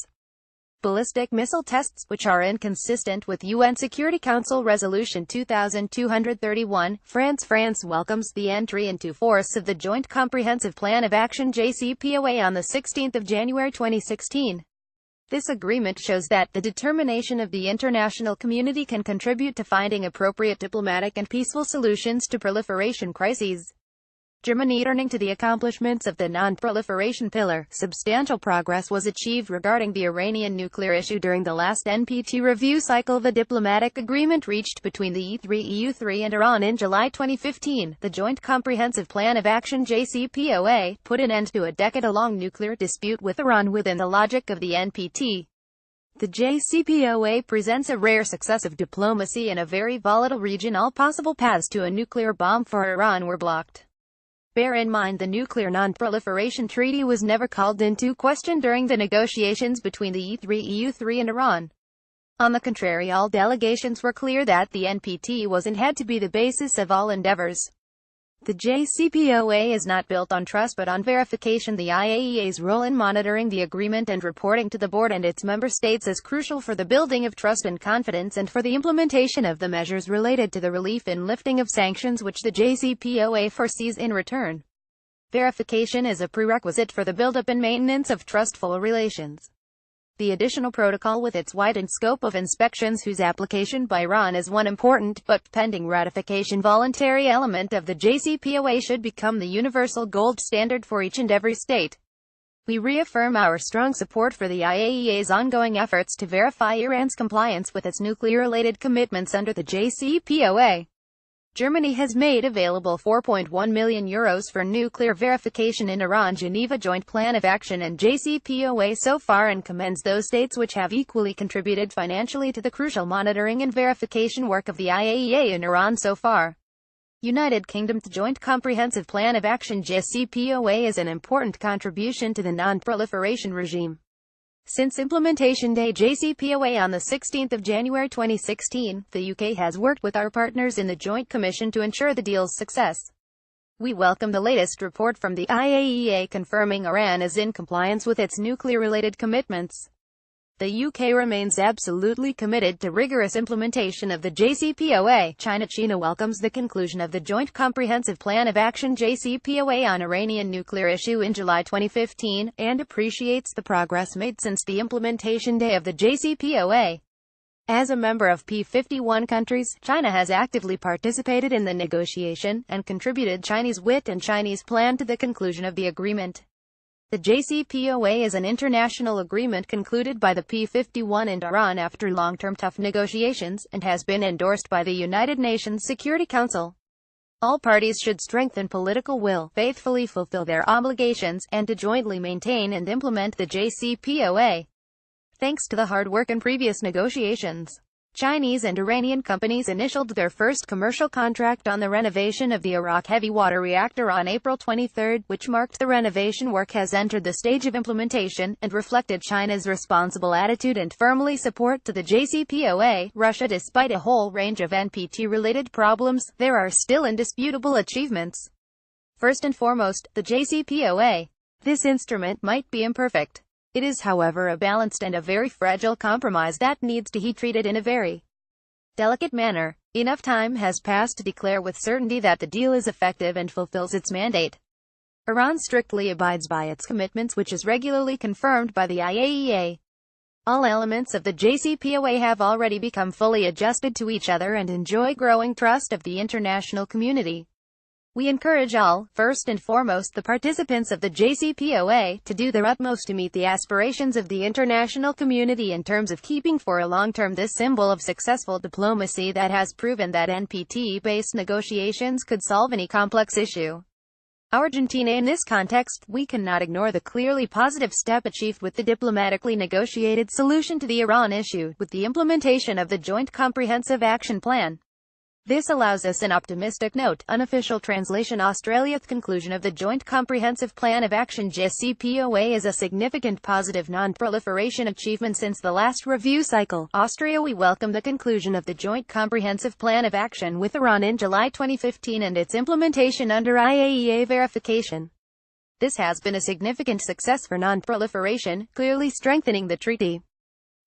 ballistic missile tests, which are inconsistent with UN Security Council Resolution 2231. France welcomes the entry into force of the Joint Comprehensive Plan of Action (JCPOA) on 16 January 2016. This agreement shows that the determination of the international community can contribute to finding appropriate diplomatic and peaceful solutions to proliferation crises. Germany. Turning to the accomplishments of the non-proliferation pillar, substantial progress was achieved regarding the Iranian nuclear issue during the last NPT review cycle. The diplomatic agreement reached between the EU3 and Iran in July 2015, the Joint Comprehensive Plan of Action (JCPOA), put an end to a decade-long nuclear dispute with Iran within the logic of the NPT. The JCPOA presents a rare success of diplomacy in a very volatile region. All possible paths to a nuclear bomb for Iran were blocked. Bear in mind, the Nuclear Non-Proliferation Treaty was never called into question during the negotiations between the EU3 and Iran. On the contrary, all delegations were clear that the NPT was and had to be the basis of all endeavors. The JCPOA is not built on trust but on verification. The IAEA's role in monitoring the agreement and reporting to the board and its member states is crucial for the building of trust and confidence, and for the implementation of the measures related to the relief and lifting of sanctions which the JCPOA foresees in return. Verification is a prerequisite for the build-up and maintenance of trustful relations. The additional protocol, with its widened scope of inspections, whose application by Iran is one important, but pending ratification, voluntary element of the JCPOA, should become the universal gold standard for each and every state. We reaffirm our strong support for the IAEA's ongoing efforts to verify Iran's compliance with its nuclear-related commitments under the JCPOA. Germany has made available €4.1 million for nuclear verification in Iran Geneva Joint Plan of Action and JCPOA so far, and commends those states which have equally contributed financially to the crucial monitoring and verification work of the IAEA in Iran so far. United Kingdom's Joint Comprehensive Plan of Action JCPOA is an important contribution to the non-proliferation regime. Since implementation day JCPOA on 16 January 2016, the UK has worked with our partners in the Joint Commission to ensure the deal's success. We welcome the latest report from the IAEA confirming Iran is in compliance with its nuclear-related commitments. The UK remains absolutely committed to rigorous implementation of the JCPOA. China welcomes the conclusion of the Joint Comprehensive Plan of Action JCPOA on Iranian nuclear issue in July 2015, and appreciates the progress made since the implementation day of the JCPOA. As a member of P51 countries, China has actively participated in the negotiation, and contributed Chinese wit and Chinese plan to the conclusion of the agreement. The JCPOA is an international agreement concluded by the P51 and Iran after long-term tough negotiations, and has been endorsed by the United Nations Security Council. All parties should strengthen political will, faithfully fulfill their obligations, and to jointly maintain and implement the JCPOA. Thanks to the hard work in previous negotiations, Chinese and Iranian companies initialed their first commercial contract on the renovation of the Arak heavy water reactor on April 23, which marked the renovation work has entered the stage of implementation, and reflected China's responsible attitude and firmly support to the JCPOA. Russia. Despite a whole range of NPT-related problems, there are still indisputable achievements. First and foremost, the JCPOA. This instrument might be imperfect. It is, however, a balanced and a very fragile compromise that needs to be treated in a very delicate manner. Enough time has passed to declare with certainty that the deal is effective and fulfills its mandate. Iran strictly abides by its commitments, which is regularly confirmed by the IAEA. All elements of the JCPOA have already become fully adjusted to each other and enjoy growing trust of the international community. We encourage all, first and foremost the participants of the JCPOA, to do their utmost to meet the aspirations of the international community in terms of keeping for a long term this symbol of successful diplomacy that has proven that NPT-based negotiations could solve any complex issue. Argentina. In this context, we cannot ignore the clearly positive step achieved with the diplomatically negotiated solution to the Iran issue, with the implementation of the Joint Comprehensive Action Plan. This allows us an optimistic note. Unofficial translation. Australia. The conclusion of the Joint Comprehensive Plan of Action JCPOA is a significant positive non-proliferation achievement since the last review cycle. Austria. We welcome the conclusion of the Joint Comprehensive Plan of Action with Iran in July 2015 and its implementation under IAEA verification. This has been a significant success for non-proliferation, clearly strengthening the treaty.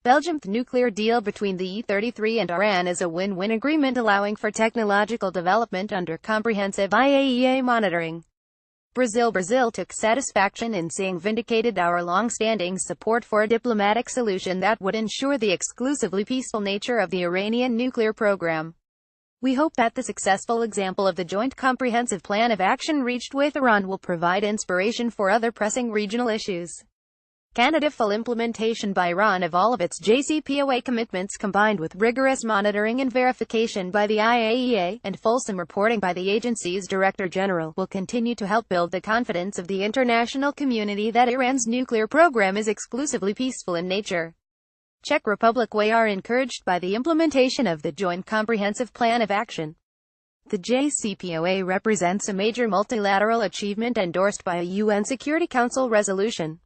Belgium. The nuclear deal between the E33 and Iran is a win-win agreement allowing for technological development under comprehensive IAEA monitoring. Brazil. Brazil took satisfaction in seeing vindicated our long-standing support for a diplomatic solution that would ensure the exclusively peaceful nature of the Iranian nuclear program. We hope that the successful example of the Joint Comprehensive Plan of Action reached with Iran will provide inspiration for other pressing regional issues. Canada. Full implementation by Iran of all of its JCPOA commitments combined with rigorous monitoring and verification by the IAEA, and fulsome reporting by the agency's Director General, will continue to help build the confidence of the international community that Iran's nuclear program is exclusively peaceful in nature. Czech Republic. We are encouraged by the implementation of the Joint Comprehensive Plan of Action. The JCPOA represents a major multilateral achievement endorsed by a UN Security Council resolution.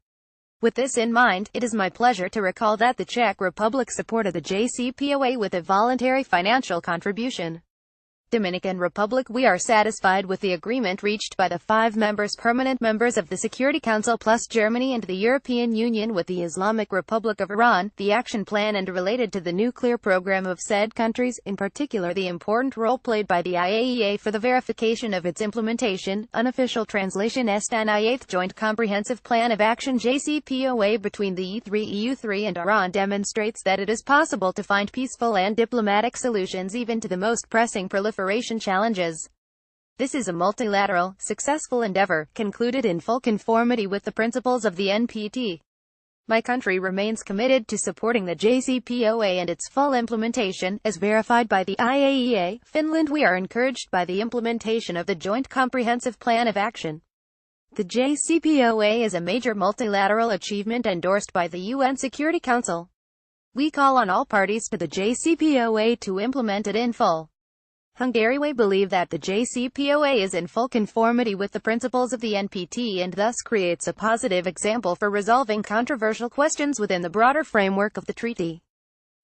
With this in mind, it is my pleasure to recall that the Czech Republic supported the JCPOA with a voluntary financial contribution. Dominican Republic. We are satisfied with the agreement reached by the 5 permanent members of the Security Council plus Germany and the European Union with the Islamic Republic of Iran, the action plan and related to the nuclear program of said countries, in particular the important role played by the IAEA for the verification of its implementation. Unofficial translation. Esta Ninth Joint Comprehensive Plan of Action JCPOA between the EU3 and Iran demonstrates that it is possible to find peaceful and diplomatic solutions even to the most pressing proliferation challenges. This is a multilateral, successful endeavor, concluded in full conformity with the principles of the NPT. My country remains committed to supporting the JCPOA and its full implementation, as verified by the IAEA. Finland. We are encouraged by the implementation of the Joint Comprehensive Plan of Action. The JCPOA is a major multilateral achievement endorsed by the UN Security Council. We call on all parties to the JCPOA to implement it in full. Hungary. We believe that the JCPOA is in full conformity with the principles of the NPT and thus creates a positive example for resolving controversial questions within the broader framework of the treaty.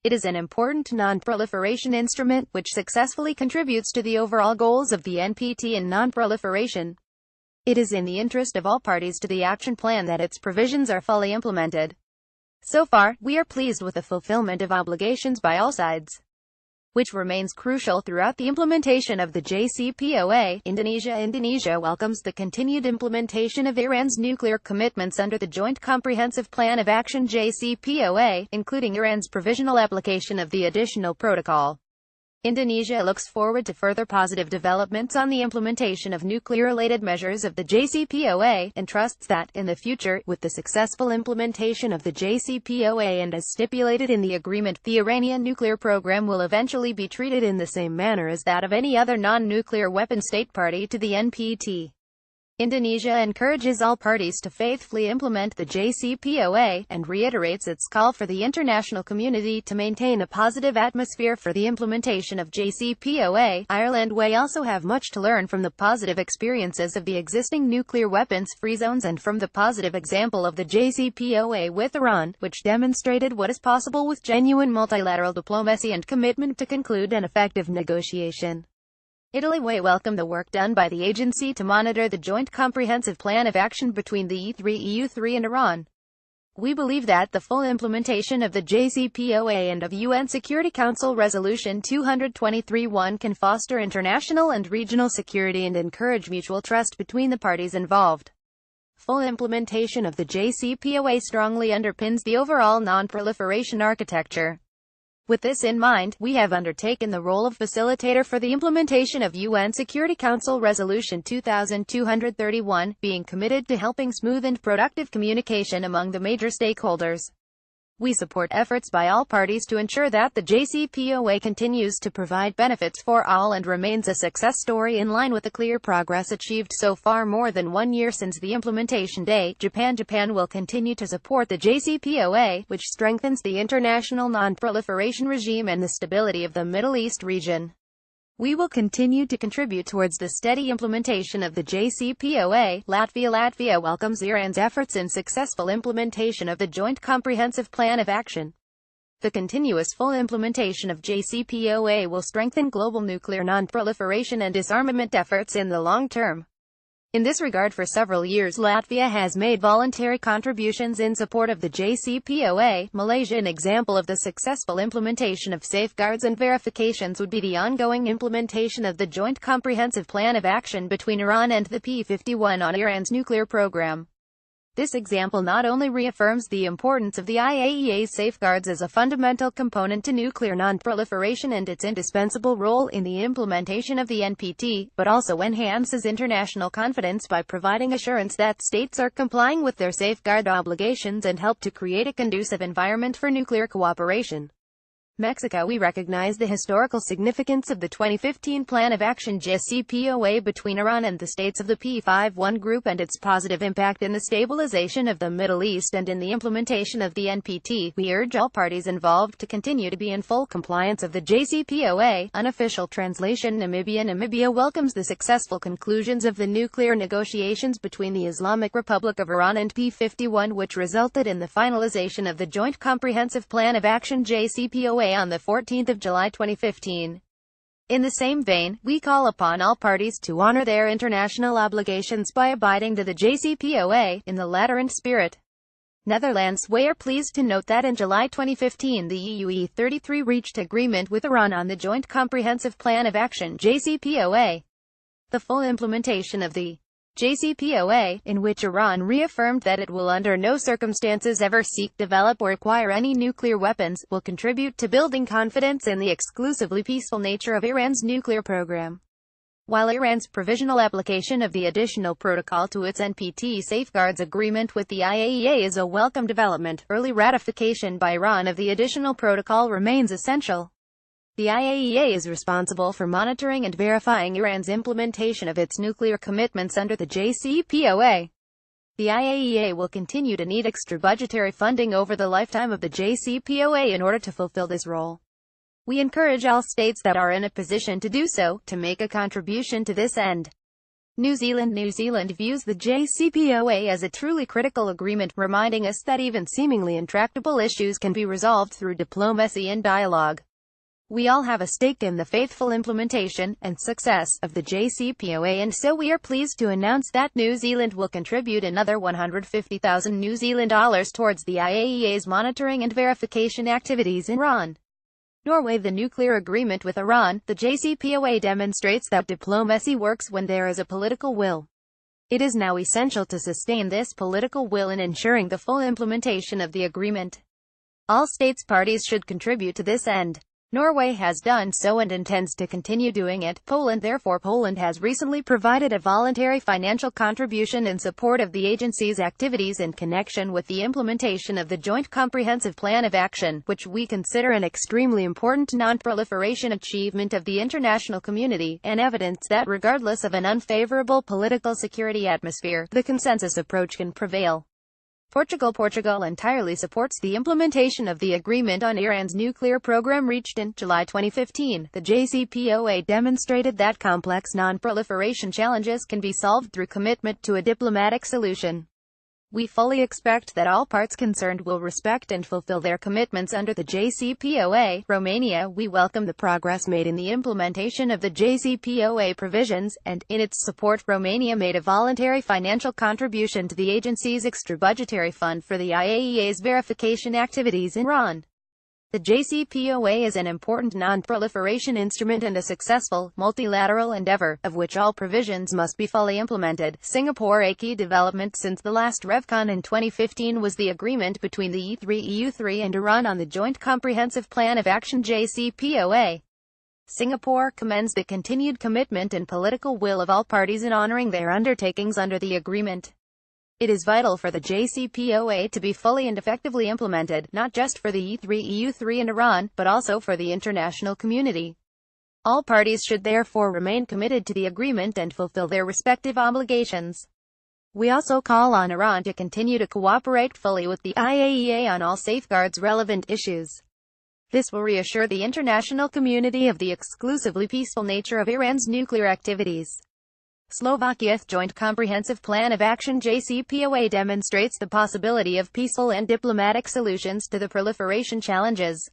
It is an important non-proliferation instrument, which successfully contributes to the overall goals of the NPT and non-proliferation. It is in the interest of all parties to the action plan that its provisions are fully implemented. So far, we are pleased with the fulfillment of obligations by all sides. which remains crucial throughout the implementation of the JCPOA. Indonesia welcomes the continued implementation of Iran's nuclear commitments under the Joint Comprehensive Plan of Action JCPOA, including Iran's provisional application of the additional protocol. Indonesia looks forward to further positive developments on the implementation of nuclear-related measures of the JCPOA, and trusts that, in the future, with the successful implementation of the JCPOA and as stipulated in the agreement, the Iranian nuclear program will eventually be treated in the same manner as that of any other non-nuclear weapon state party to the NPT. Indonesia encourages all parties to faithfully implement the JCPOA, and reiterates its call for the international community to maintain a positive atmosphere for the implementation of JCPOA. Ireland may also have much to learn from the positive experiences of the existing nuclear weapons-free zones and from the positive example of the JCPOA with Iran, which demonstrated what is possible with genuine multilateral diplomacy and commitment to conclude an effective negotiation. Italy may welcome the work done by the agency to monitor the Joint Comprehensive Plan of Action between the EU3 and Iran. We believe that the full implementation of the JCPOA and of UN Security Council Resolution 223-1 can foster international and regional security and encourage mutual trust between the parties involved. Full implementation of the JCPOA strongly underpins the overall non-proliferation architecture. With this in mind, we have undertaken the role of facilitator for the implementation of UN Security Council Resolution 2231, being committed to helping smooth and productive communication among the major stakeholders. We support efforts by all parties to ensure that the JCPOA continues to provide benefits for all and remains a success story in line with the clear progress achieved so far. More than 1 year since the implementation date, Japan will continue to support the JCPOA, which strengthens the international non-proliferation regime and the stability of the Middle East region. We will continue to contribute towards the steady implementation of the JCPOA. Latvia welcomes Iran's efforts in successful implementation of the Joint Comprehensive Plan of Action. The continuous full implementation of JCPOA will strengthen global nuclear non-proliferation and disarmament efforts in the long term. In this regard, for several years Latvia has made voluntary contributions in support of the JCPOA. Malaysia. An example of the successful implementation of safeguards and verifications would be the ongoing implementation of the Joint Comprehensive Plan of Action between Iran and the P51 on Iran's nuclear program. This example not only reaffirms the importance of the IAEA's safeguards as a fundamental component to nuclear non-proliferation and its indispensable role in the implementation of the NPT, but also enhances international confidence by providing assurance that states are complying with their safeguard obligations and help to create a conducive environment for nuclear cooperation. Mexico. We recognize the historical significance of the 2015 Plan of Action JCPOA between Iran and the states of the P51 group and its positive impact in the stabilization of the Middle East and in the implementation of the NPT. We urge all parties involved to continue to be in full compliance of the JCPOA. Unofficial translation. Namibia welcomes the successful conclusions of the nuclear negotiations between the Islamic Republic of Iran and P51, which resulted in the finalization of the Joint Comprehensive Plan of Action JCPOA on the 14th of July 2015. In the same vein, we call upon all parties to honor their international obligations by abiding to the JCPOA, in the Lateran spirit. Netherlands. We are pleased to note that in July 2015 the EU-33 reached agreement with Iran on the Joint Comprehensive Plan of Action JCPOA. The full implementation of the JCPOA, in which Iran reaffirmed that it will under no circumstances ever seek, develop or acquire any nuclear weapons, will contribute to building confidence in the exclusively peaceful nature of Iran's nuclear program. While Iran's provisional application of the additional protocol to its NPT safeguards agreement with the IAEA is a welcome development, early ratification by Iran of the additional protocol remains essential. The IAEA is responsible for monitoring and verifying Iran's implementation of its nuclear commitments under the JCPOA. The IAEA will continue to need extra budgetary funding over the lifetime of the JCPOA in order to fulfill this role. We encourage all states that are in a position to do so, to make a contribution to this end. New Zealand views the JCPOA as a truly critical agreement, reminding us that even seemingly intractable issues can be resolved through diplomacy and dialogue. We all have a stake in the faithful implementation and success of the JCPOA, and so we are pleased to announce that New Zealand will contribute another $150,000 New Zealand dollars towards the IAEA's monitoring and verification activities in Iran. Norway. The nuclear agreement with Iran, the JCPOA, demonstrates that diplomacy works when there is a political will. It is now essential to sustain this political will in ensuring the full implementation of the agreement. All states parties should contribute to this end. Norway has done so and intends to continue doing it. Poland has recently provided a voluntary financial contribution in support of the agency's activities in connection with the implementation of the Joint Comprehensive Plan of Action, which we consider an extremely important non-proliferation achievement of the international community, and evidence that regardless of an unfavorable political security atmosphere, the consensus approach can prevail. Portugal entirely supports the implementation of the agreement on Iran's nuclear program reached in July 2015. The JCPOA demonstrated that complex non-proliferation challenges can be solved through commitment to a diplomatic solution. We fully expect that all parts concerned will respect and fulfill their commitments under the JCPOA. Romania. We welcome the progress made in the implementation of the JCPOA provisions, and, in its support, Romania made a voluntary financial contribution to the agency's extra-budgetary fund for the IAEA's verification activities in Iran. The JCPOA is an important non-proliferation instrument and a successful, multilateral endeavor, of which all provisions must be fully implemented. Singapore. A key development since the last RevCon in 2015 was the agreement between the EU3 and Iran on the Joint Comprehensive Plan of Action JCPOA. Singapore commends the continued commitment and political will of all parties in honoring their undertakings under the agreement. It is vital for the JCPOA to be fully and effectively implemented, not just for the EU3 and Iran, but also for the international community. All parties should therefore remain committed to the agreement and fulfill their respective obligations. We also call on Iran to continue to cooperate fully with the IAEA on all safeguards relevant issues. This will reassure the international community of the exclusively peaceful nature of Iran's nuclear activities. Slovakia. Joint Comprehensive Plan of Action JCPOA demonstrates the possibility of peaceful and diplomatic solutions to the proliferation challenges.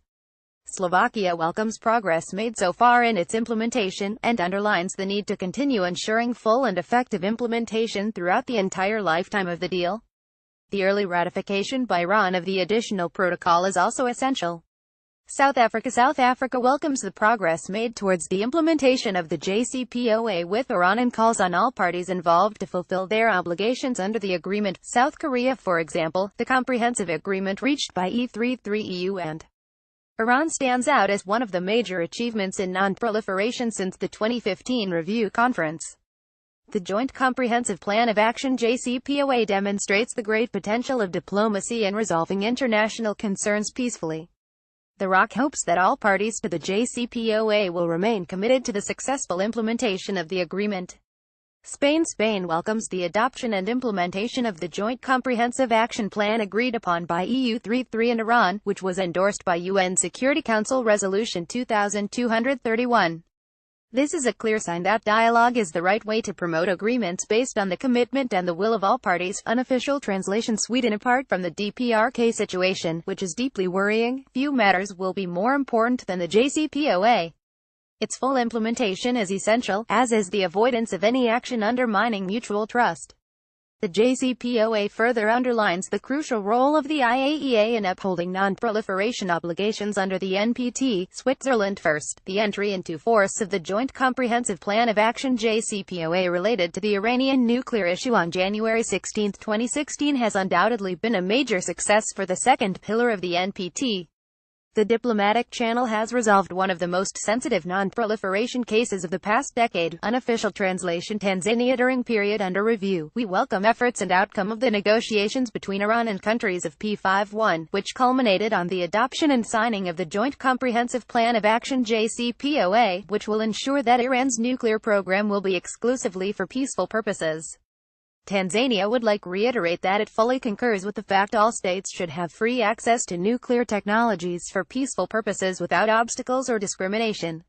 Slovakia welcomes progress made so far in its implementation, and underlines the need to continue ensuring full and effective implementation throughout the entire lifetime of the deal. The early ratification by Iran of the additional protocol is also essential. South Africa welcomes the progress made towards the implementation of the JCPOA with Iran and calls on all parties involved to fulfill their obligations under the agreement. South Korea. For example, the comprehensive agreement reached by EU and Iran stands out as one of the major achievements in non-proliferation since the 2015 Review Conference. The Joint Comprehensive Plan of Action JCPOA demonstrates the great potential of diplomacy in resolving international concerns peacefully. The ROC hopes that all parties to the JCPOA will remain committed to the successful implementation of the agreement. Spain welcomes the adoption and implementation of the Joint Comprehensive Action Plan agreed upon by EU3 and Iran, which was endorsed by UN Security Council Resolution 2231. This is a clear sign that dialogue is the right way to promote agreements based on the commitment and the will of all parties. Unofficial translation. Sweden. Apart from the DPRK situation, which is deeply worrying, few matters will be more important than the JCPOA. Its full implementation is essential, as is the avoidance of any action undermining mutual trust. The JCPOA further underlines the crucial role of the IAEA in upholding non-proliferation obligations under the NPT. Switzerland. First, the entry into force of the Joint Comprehensive Plan of Action JCPOA related to the Iranian nuclear issue on January 16, 2016 has undoubtedly been a major success for the second pillar of the NPT. The diplomatic channel has resolved one of the most sensitive non-proliferation cases of the past decade. Unofficial translation. Tanzania. During period under review, we welcome efforts and outcome of the negotiations between Iran and countries of P51, which culminated on the adoption and signing of the Joint Comprehensive Plan of Action JCPOA, which will ensure that Iran's nuclear program will be exclusively for peaceful purposes. Tanzania would like to reiterate that it fully concurs with the fact all states should have free access to nuclear technologies for peaceful purposes without obstacles or discrimination.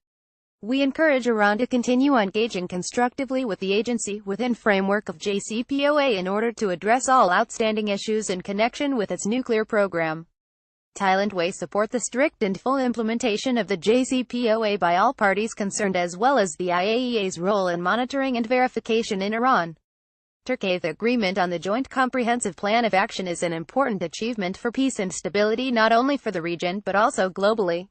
We encourage Iran to continue engaging constructively with the agency within framework of JCPOA in order to address all outstanding issues in connection with its nuclear program. Thailand. We support the strict and full implementation of the JCPOA by all parties concerned as well as the IAEA's role in monitoring and verification in Iran. Turkey. The agreement on the Joint Comprehensive Plan of Action is an important achievement for peace and stability not only for the region but also globally.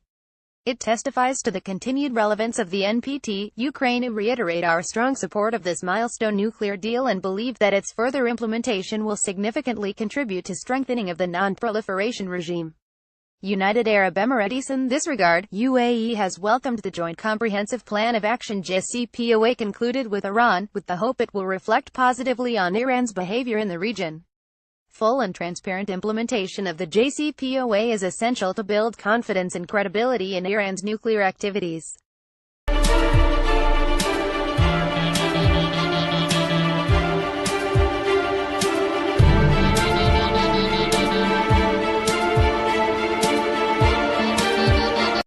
It testifies to the continued relevance of the NPT. Ukraine reiterate our strong support of this milestone nuclear deal and believe that its further implementation will significantly contribute to strengthening of the non-proliferation regime. United Arab Emirates. In this regard, UAE has welcomed the Joint Comprehensive Plan of Action JCPOA concluded with Iran, with the hope it will reflect positively on Iran's behavior in the region. Full and transparent implementation of the JCPOA is essential to build confidence and credibility in Iran's nuclear activities.